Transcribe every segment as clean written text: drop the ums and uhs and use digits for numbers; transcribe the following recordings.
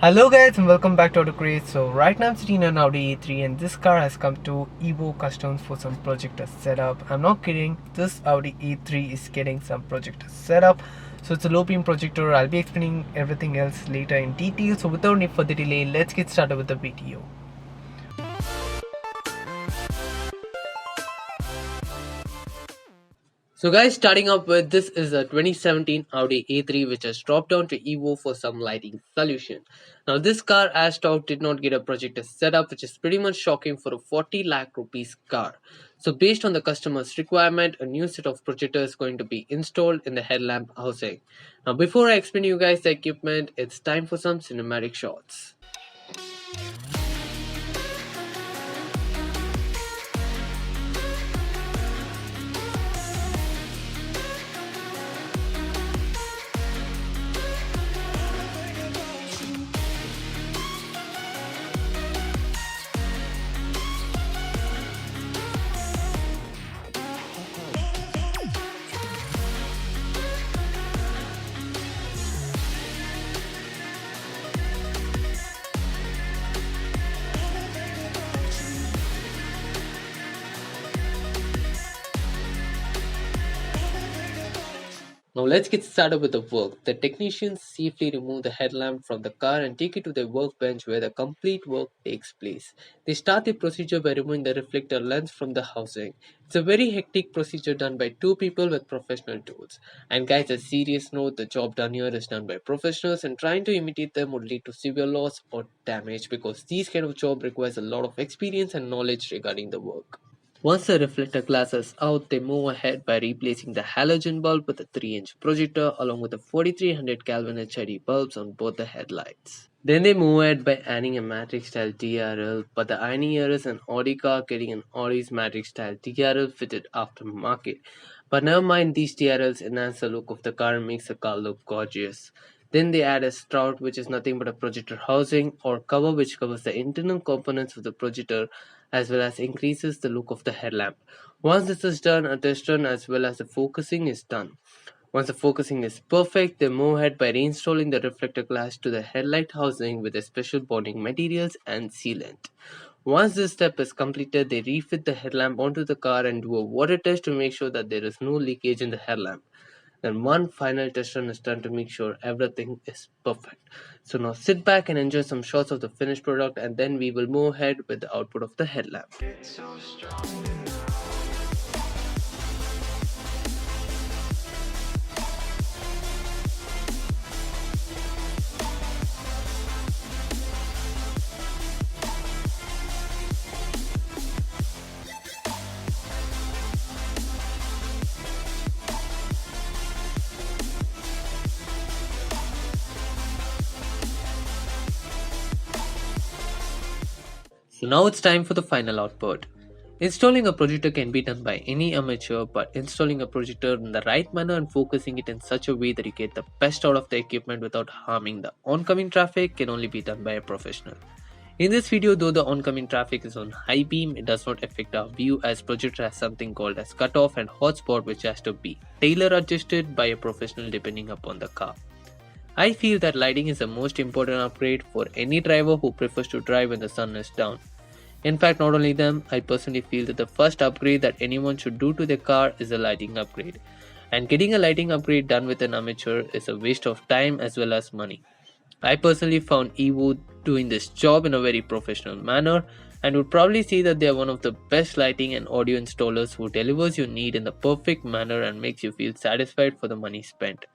Hello guys and welcome back to Craze. So right now I'm sitting in an Audi A3 and this car has come to Evo Customs for some Projector setup. I'm not kidding, this Audi A3 is getting some Projector setup. So it's a low beam projector. I'll be explaining everything else later in detail. So without any further delay, let's get started with the video. So guys, starting up with this is a 2017 Audi A3 which has dropped down to Evo for some lighting solution. Now this car as stock did not get a projector setup, which is pretty much shocking for a 40 lakh rupees car. So based on the customer's requirement, a new set of projector is going to be installed in the headlamp housing. Now before I explain you guys the equipment, it's time for some cinematic shots. Now let's get started with the work. The technicians safely remove the headlamp from the car and take it to the workbench where the complete work takes place. They start the procedure by removing the reflector lens from the housing. It's a very hectic procedure done by two people with professional tools. And guys, a serious note, the job done here is done by professionals, and trying to imitate them would lead to severe loss or damage because these kind of job requires a lot of experience and knowledge regarding the work. Once the reflector glass is out, they move ahead by replacing the halogen bulb with a 3-inch projector along with the 4300 Kelvin HID bulbs on both the headlights. Then they move ahead by adding a matrix style DRL, but the irony here is an Audi car getting an Audi's matrix style DRL fitted aftermarket. But never mind, these DRLs enhance the look of the car and makes the car look gorgeous. Then they add a stroud, which is nothing but a projector housing or cover, which covers the internal components of the projector as well as increases the look of the headlamp. Once this is done, a test run as well as the focusing is done. Once the focusing is perfect, they move ahead by reinstalling the reflector glass to the headlight housing with a special bonding materials and sealant. Once this step is completed, they refit the headlamp onto the car and do a water test to make sure that there is no leakage in the headlamp. Then one final test run is done to make sure everything is perfect. So now sit back and enjoy some shots of the finished product, and then we will move ahead with the output of the headlamp. So now it's time for the final output. Installing a projector can be done by any amateur, but installing a projector in the right manner and focusing it in such a way that you get the best out of the equipment without harming the oncoming traffic can only be done by a professional. In this video, though the oncoming traffic is on high beam, it does not affect our view as projector has something called as cutoff and hotspot, which has to be tailor adjusted by a professional depending upon the car. I feel that lighting is the most important upgrade for any driver who prefers to drive when the sun is down. In fact, not only them, I personally feel that the first upgrade that anyone should do to their car is a lighting upgrade. And getting a lighting upgrade done with an amateur is a waste of time as well as money. I personally found Evo doing this job in a very professional manner and would probably say that they are one of the best lighting and audio installers who delivers your need in the perfect manner and makes you feel satisfied for the money spent.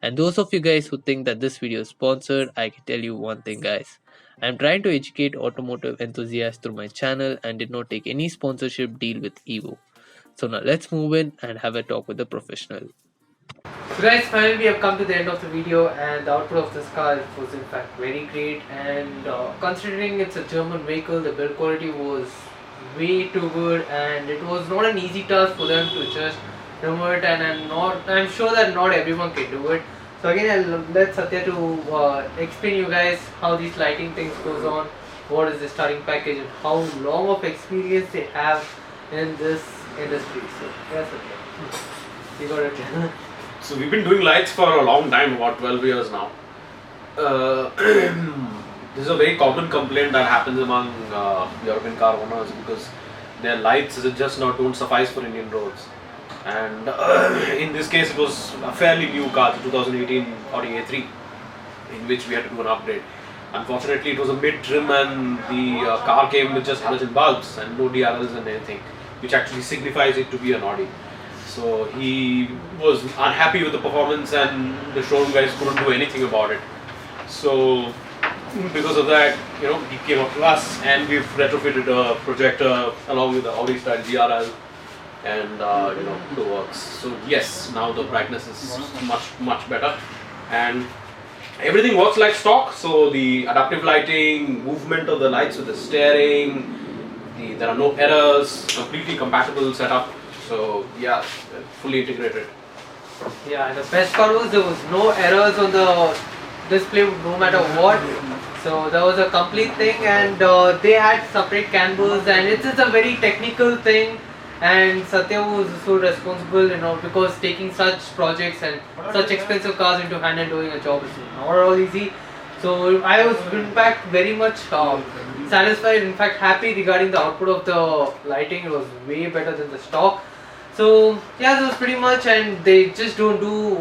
And those of you guys who think that this video is sponsored, I can tell you one thing guys. I'm trying to educate automotive enthusiasts through my channel and did not take any sponsorship deal with Evo. So now let's move in and have a talk with the professional. So guys, finally we have come to the end of the video, and the output of this car was in fact very great, and considering it's a German vehicle, the build quality was way too good and it was not an easy task for them to just remove it, and I'm sure that not everyone can do it. So again, I'll let Satya to explain you guys how these lighting things goes on, what is the starting package and how long of experience they have in this industry. So yes, Satya, you got it. So we've been doing lights for a long time, about 12 years now. This is a very common complaint that happens among European car owners because their lights just now don't suffice for Indian roads. And in this case, it was a fairly new car, the 2018 Audi A3, in which we had to do an upgrade. Unfortunately, it was a mid-trim and the car came with just halogen bulbs and no DRLs and anything, which actually signifies it to be an Audi. So he was unhappy with the performance and the showroom guys couldn't do anything about it. So because of that, he came up to us and we've retrofitted a projector along with the Audi style GRL and the works. So yes, now the brightness is much better and everything works like stock. So the adaptive lighting, movement of the lights with the steering, there are no errors, completely compatible setup. So yeah, fully integrated. Yeah, and the best part was there was no errors on the display no matter what. So that was a complete thing, and they had separate canvas, and it's a very technical thing. And Satya was so responsible, because taking such projects and such expensive cars into hand and doing a job is not at all easy. So I was in fact very much satisfied, in fact happy regarding the output of the lighting. It was way better than the stock. So yeah, that was pretty much, and they just don't do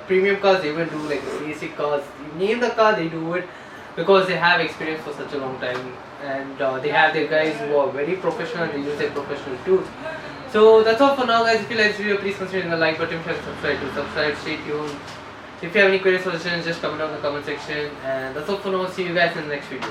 premium cars, they even do like basic cars. You name the car, they do it because they have experience for such a long time, and they have their guys who are very professional and they use their professional tools. So that's all for now, guys. If you like this video, please consider the like button, share, subscribe, stay tuned. If you have any queries or suggestions, just comment down in the comment section. And that's all for now. See you guys in the next video.